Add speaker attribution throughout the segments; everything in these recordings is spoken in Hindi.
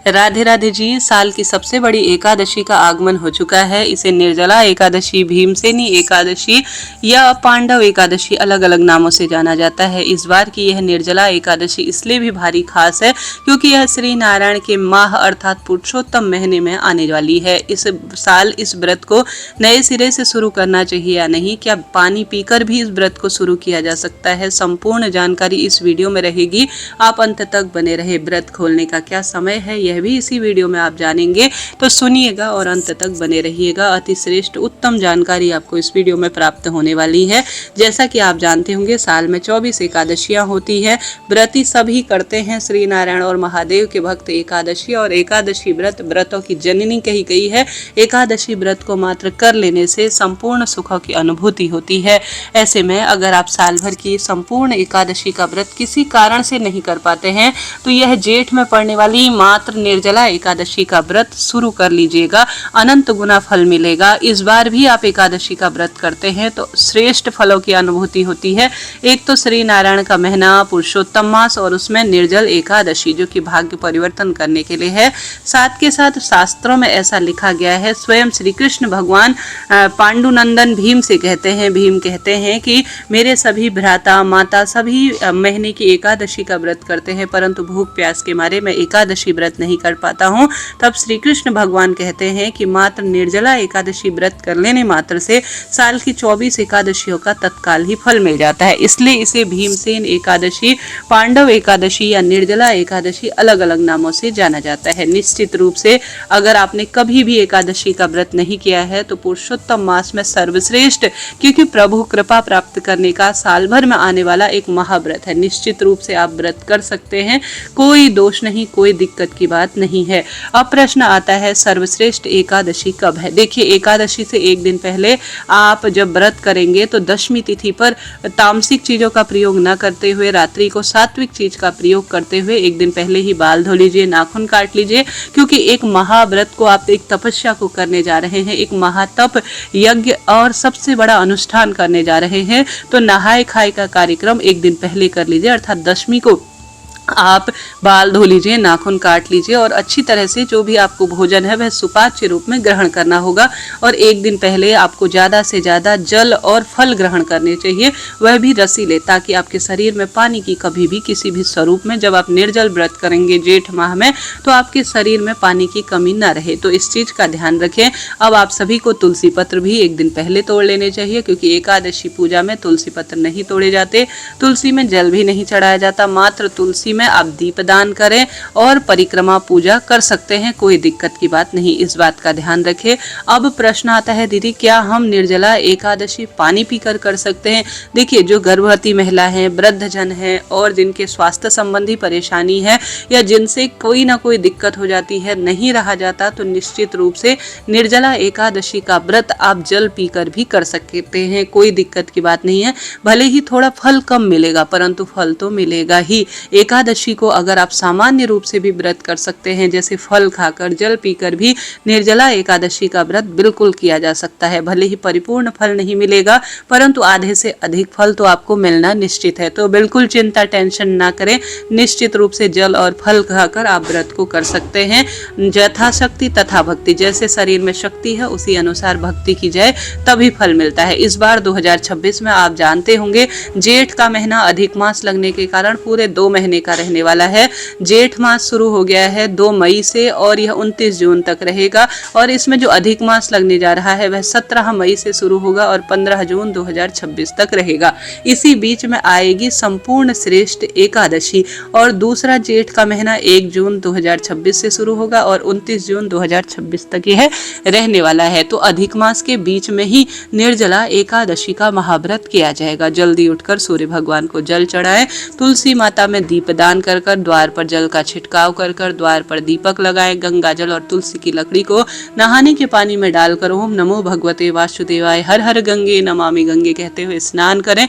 Speaker 1: राधे राधे जी। साल की सबसे बड़ी एकादशी का आगमन हो चुका है। इसे निर्जला एकादशी, भीमसेनी एकादशी या पांडव एकादशी अलग अलग नामों से जाना जाता है। इस बार की यह निर्जला एकादशी इसलिए भी भारी खास है क्योंकि यह श्री नारायण के माह अर्थात पुरुषोत्तम महीने में आने वाली है। इस साल इस व्रत को नए सिरे से शुरू करना चाहिए या नहीं, क्या पानी पीकर भी इस व्रत को शुरू किया जा सकता है, संपूर्ण जानकारी इस वीडियो में रहेगी। आप अंत तक बने रहे। व्रत खोलने का क्या समय है यह भी इसी वीडियो में आप जानेंगे, तो सुनिएगा और अंत तक बने रहिएगा। अति श्रेष्ठ उत्तम जानकारी आपको इस वीडियो में प्राप्त होने वाली है। जैसा कि आप जानते होंगे, साल में 24 एकादशियां होती हैं। व्रती सभी करते हैं। श्री नारायण और महादेव के भक्त एकादशी और एकादशी व्रत व्रतों की जननी कही गई है। एकादशी व्रत को मात्र कर लेने से संपूर्ण सुखों की अनुभूति होती है। ऐसे में अगर आप साल भर की संपूर्ण एकादशी का व्रत किसी कारण से नहीं कर पाते हैं तो यह जेठ में पड़ने वाली मात्र निर्जला एकादशी का व्रत शुरू कर लीजिएगा। अनंत गुना फल मिलेगा। इस बार भी आप एकादशी का व्रत करते हैं तो श्रेष्ठ फलों की अनुभूति होती है। एक तो श्री नारायण का महीना, पुरुषोत्तम मास और उसमें निर्जल एकादशी जो कि भाग्य परिवर्तन करने के लिए है। साथ के साथ शास्त्रों में ऐसा लिखा गया है, स्वयं श्री कृष्ण भगवान पांडुनंदन भीम से कहते हैं, भीम कहते हैं कि मेरे सभी भ्राता माता सभी महीने की एकादशी का व्रत करते हैं, परंतु भूख प्यास के मारे मैं एकादशी व्रत नहीं कर पाता हूँ। तब श्री कृष्ण भगवान कहते हैं कि मात्र निर्जला एकादशी व्रत कर लेने मात्र से साल की 24 एकादशियों का तत्काल ही फल मिल जाता है। इसलिए इसे भीमसेन एकादशी, पांडव एकादशी या निर्जला एकादशी अलग अलग नामों से जाना जाता है। निश्चित रूप से अगर आपने कभी भी एकादशी का व्रत नहीं किया है तो पुरुषोत्तम मास में सर्वश्रेष्ठ, क्योंकि प्रभु कृपा प्राप्त करने का साल भर में आने वाला एक महाव्रत है। निश्चित रूप से आप व्रत कर सकते हैं, कोई दोष नहीं, कोई दिक्कत की बात नहीं है। अब प्रश्न आता है सर्वश्रेष्ठ एकादशी कब है। देखिए, एकादशी से एक दिन पहले आप जब व्रत करेंगे तो दशमी तिथि पर तामसिक चीजों का प्रयोग न करते हुए रात्रि को सात्विक चीज का प्रयोग करते हुए एक दिन पहले ही बाल धो लीजिए, नाखून काट लीजिए, क्योंकि एक महाव्रत को आप एक तपस्या को करने जा रहे हैं, एक महातप यज्ञ और सबसे बड़ा अनुष्ठान करने जा रहे हैं। तो नहाए खाए का कार्यक्रम एक दिन पहले कर लीजिए, अर्थात दशमी को आप बाल धो लीजिए, नाखून काट लीजिए और अच्छी तरह से जो भी आपको भोजन है वह सुपाच्य रूप में ग्रहण करना होगा। और एक दिन पहले आपको ज़्यादा से ज़्यादा जल और फल ग्रहण करने चाहिए, वह भी रसीले, ताकि आपके शरीर में पानी की कभी भी किसी भी स्वरूप में, जब आप निर्जल व्रत करेंगे जेठ माह में, तो आपके शरीर में पानी की कमी ना रहे। तो इस चीज़ का ध्यान रखें। अब आप सभी को तुलसी पत्र भी एक दिन पहले तोड़ लेने चाहिए, क्योंकि एकादशी पूजा में तुलसी पत्र नहीं तोड़े जाते, तुलसी में जल भी नहीं चढ़ाया जाता। मात्र तुलसी में आप दीपदान करें और परिक्रमा पूजा कर सकते हैं, कोई दिक्कत की बात नहीं। इस बात का ध्यान रखें। अब प्रश्न आता है, दीदी क्या हम निर्जला एकादशी पानी पीकर कर सकते हैं? देखिए, जो गर्भवती महिला है, वृद्धजन है और जिनके स्वास्थ्य संबंधी परेशानी है या जिनसे कोई ना कोई दिक्कत हो जाती है, नहीं रहा जाता, तो निश्चित रूप से निर्जला एकादशी का व्रत आप जल पीकर भी कर सकते हैं, कोई दिक्कत की बात नहीं है। भले ही थोड़ा फल कम मिलेगा, परंतु फल तो मिलेगा ही। एकादशी को अगर आप सामान्य रूप से भी व्रत कर सकते हैं, जैसे फल खाकर जल पीकर भी निर्जला एकादशी का व्रत बिल्कुल किया जा सकता है। भले ही परिपूर्ण फल नहीं मिलेगा, परंतु आधे से अधिक फल तो आपको मिलना निश्चित है। तो बिल्कुल चिंता टेंशन ना करें, निश्चित रूप से जल और फल खाकर आप व्रत को कर सकते हैं। यथाशक्ति तथा भक्ति, जैसे शरीर में शक्ति है उसी अनुसार भक्ति की जाए, तभी फल मिलता है। इस बार 2026 में आप जानते होंगे, जेठ का महीना अधिक मास लगने के कारण पूरे 2 महीने का रहने वाला है। जेठ मास शुरू हो गया है 2 मई से और यह 29 जून तक रहेगा। और इसमें जो अधिक मास लगने जा रहा है वह 17 मई से शुरू होगा और 15 जून 2026 तक रहेगा। इसी बीच में आएगी संपूर्ण श्रेष्ठ एकादशी और दूसरा जेठ का महीना 1 जून 2026 से शुरू होगा और 29 जून 2026 तक यह रहने वाला है। तो अधिक मास के बीच में ही निर्जला एकादशी का महाव्रत किया जाएगा। जल्दी उठकर सूर्य भगवान को जल चढ़ाएं, तुलसी माता में दीपदान कर द्वार पर जल का छिड़काव कर द्वार पर दीपक लगाएं, गंगा जल और तुलसी की लकड़ी को नहाने के पानी में डालकर ओम नमो भगवते वासुदेवाय, हर हर गंगे नमामि गंगे कहते हुए स्नान करें।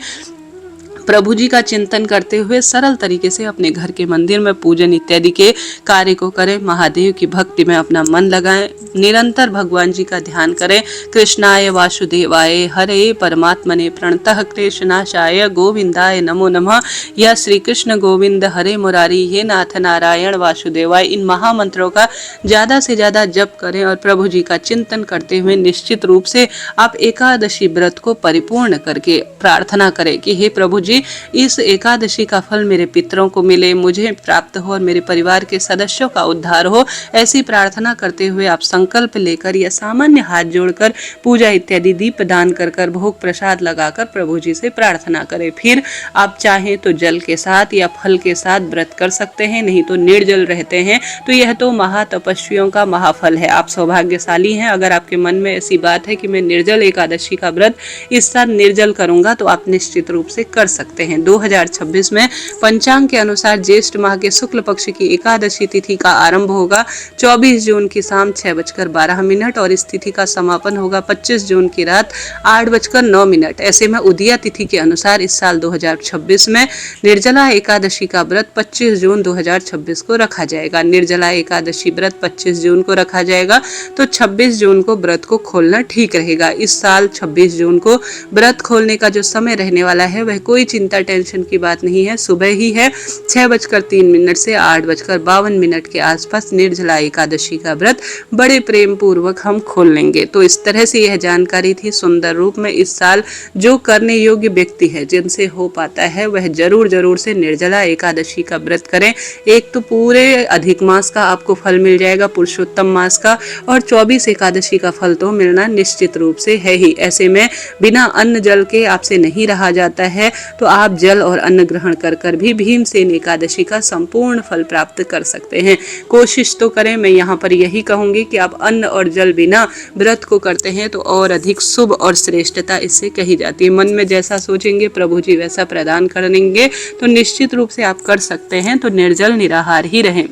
Speaker 1: प्रभु जी का चिंतन करते हुए सरल तरीके से अपने घर के मंदिर में पूजन इत्यादि के कार्य को करें। महादेव की भक्ति में अपना मन लगाएं, निरंतर भगवान जी का ध्यान करें। कृष्णाय वासुदेवाय हरे परमात्मने प्रणतः क्लेशनाशाय गोविंदाय नमो नमः। यह श्री कृष्ण गोविंद हरे मुरारी हे नाथ नारायण वासुदेवाय, इन महामंत्रों का ज्यादा से ज्यादा जप करें और प्रभु जी का चिंतन करते हुए निश्चित रूप से आप एकादशी व्रत को परिपूर्ण करके प्रार्थना करें कि हे प्रभु जी, इस एकादशी का फल मेरे पितरों को मिले, मुझे प्राप्त हो और मेरे परिवार के सदस्यों का उद्धार हो। ऐसी प्रार्थना करते हुए आप संकल्प लेकर या सामान्य हाथ जोड़कर पूजा इत्यादि दीप दान कर भोग प्रसाद लगाकर प्रभु जी से प्रार्थना करें। फिर आप चाहें तो जल के साथ या फल के साथ व्रत कर सकते हैं, नहीं तो निर्जल रहते हैं तो यह तो महातपस्वियों का महाफल है। आप सौभाग्यशाली हैं। अगर आपके मन में ऐसी बात है कि मैं निर्जल एकादशी का व्रत इस साल निर्जल करूंगा तो आप निश्चित रूप से कर सकते हैं। 2026 में पंचांग के अनुसार ज्येष्ठ माह के शुक्ल पक्ष की एकादशी तिथि का आरंभ होगा 24 जून की शाम 6:12 और इस तिथि का समापन होगा 25 जून की रात 8:09। ऐसे में उदया तिथि के अनुसार इस साल 2026 में निर्जला एकादशी का व्रत 25 जून 2026 को रखा जाएगा। निर्जला एकादशी व्रत 25 जून को रखा जाएगा तो 26 जून को व्रत को खोलना ठीक रहेगा। इस साल 26 जून को व्रत खोलने का जो समय रहने वाला है वह कोई चिंता टेंशन की बात नहीं है। सुबह ही है 6:03 से 8:52 के आसपास निर्जला एकादशी का व्रत बड़े प्रेम पूर्वक हम खोल लेंगे। तो इस तरह से यह जानकारी थी सुंदर रूप में। इस साल जो करने योग्य व्यक्ति है, जिनसे हो पाता है, वह जरूर से निर्जला एकादशी का व्रत करें। एक तो पूरे अधिक मास का आपको फल मिल जाएगा, पुरुषोत्तम मास का, और 24 एकादशी का फल तो मिलना निश्चित रूप से है ही। ऐसे में बिना अन्न जल के आपसे नहीं रहा जाता है तो आप जल और अन्न ग्रहण कर भी भीमसेन एकादशी का संपूर्ण फल प्राप्त कर सकते हैं। कोशिश तो करें। मैं यहाँ पर यही कहूंगी कि आप अन्न और जल बिना व्रत को करते हैं तो और अधिक शुभ और श्रेष्ठता इससे कही जाती है। मन में जैसा सोचेंगे प्रभु जी वैसा प्रदान करेंगे। तो निश्चित रूप से आप कर सकते हैं। तो निर्जल निराहार ही रहें।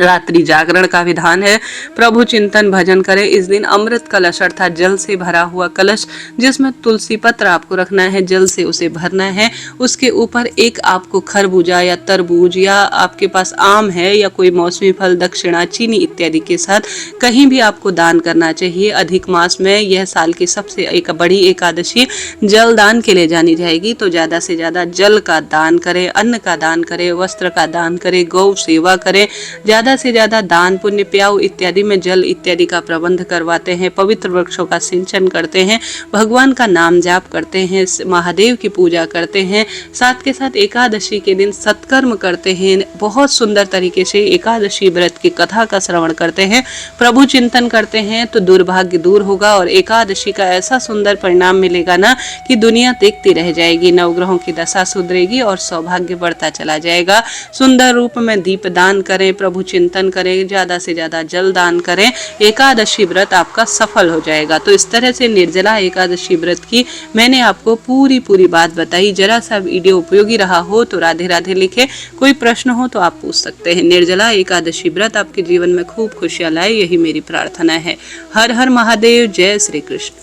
Speaker 1: रात्रि जागरण का विधान है। प्रभु चिंतन भजन करें। इस दिन अमृत कलश अर्थात जल से भरा हुआ कलश, जिसमें तुलसी पत्र आपको रखना है, जल से उसे भरना है। उसके ऊपर एक आपको खरबूजा या तरबूज या आपके पास आम है या कोई मौसमी फल, दक्षिणा, चीनी इत्यादि के साथ कहीं भी आपको दान करना चाहिए। अधिक मास में यह साल की सबसे एक बड़ी एकादशी जल दान के लिए जानी जाएगी। तो ज्यादा से ज्यादा जल का दान करें, अन्न का दान करें, वस्त्र का दान करें, गौ सेवा करें। ज्यादा से ज्यादा दान पुण्य, प्याऊ इत्यादि में जल इत्यादि का प्रबंध करवाते हैं। पवित्र वृक्षों का सिंचन करते हैं, भगवान का नाम जाप करते हैं, महादेव की पूजा करते हैं। साथ के साथ एकादशी के दिन सत्कर्म करते हैं। बहुत सुंदर तरीके से एकादशी व्रत की कथा का श्रवण करते हैं, प्रभु चिंतन करते हैं तो दुर्भाग्य दूर होगा और एकादशी का ऐसा सुंदर परिणाम मिलेगा ना कि दुनिया देखती रह जाएगी। नवग्रहों की दशा सुधरेगी और सौभाग्य बढ़ता चला जाएगा। सुंदर रूप में दीप दान करें, प्रभु चिंतन करें, ज्यादा से ज्यादा जल दान करें। एकादशी व्रत आपका सफल हो जाएगा। तो इस तरह से निर्जला एकादशी व्रत की मैंने आपको पूरी बात बताई। जरा सा वीडियो उपयोगी रहा हो तो राधे राधे लिखे। कोई प्रश्न हो तो आप पूछ सकते हैं। निर्जला एकादशी व्रत आपके जीवन में खूब खुशियां लाए, यही मेरी प्रार्थना है। हर हर महादेव। जय श्री कृष्ण।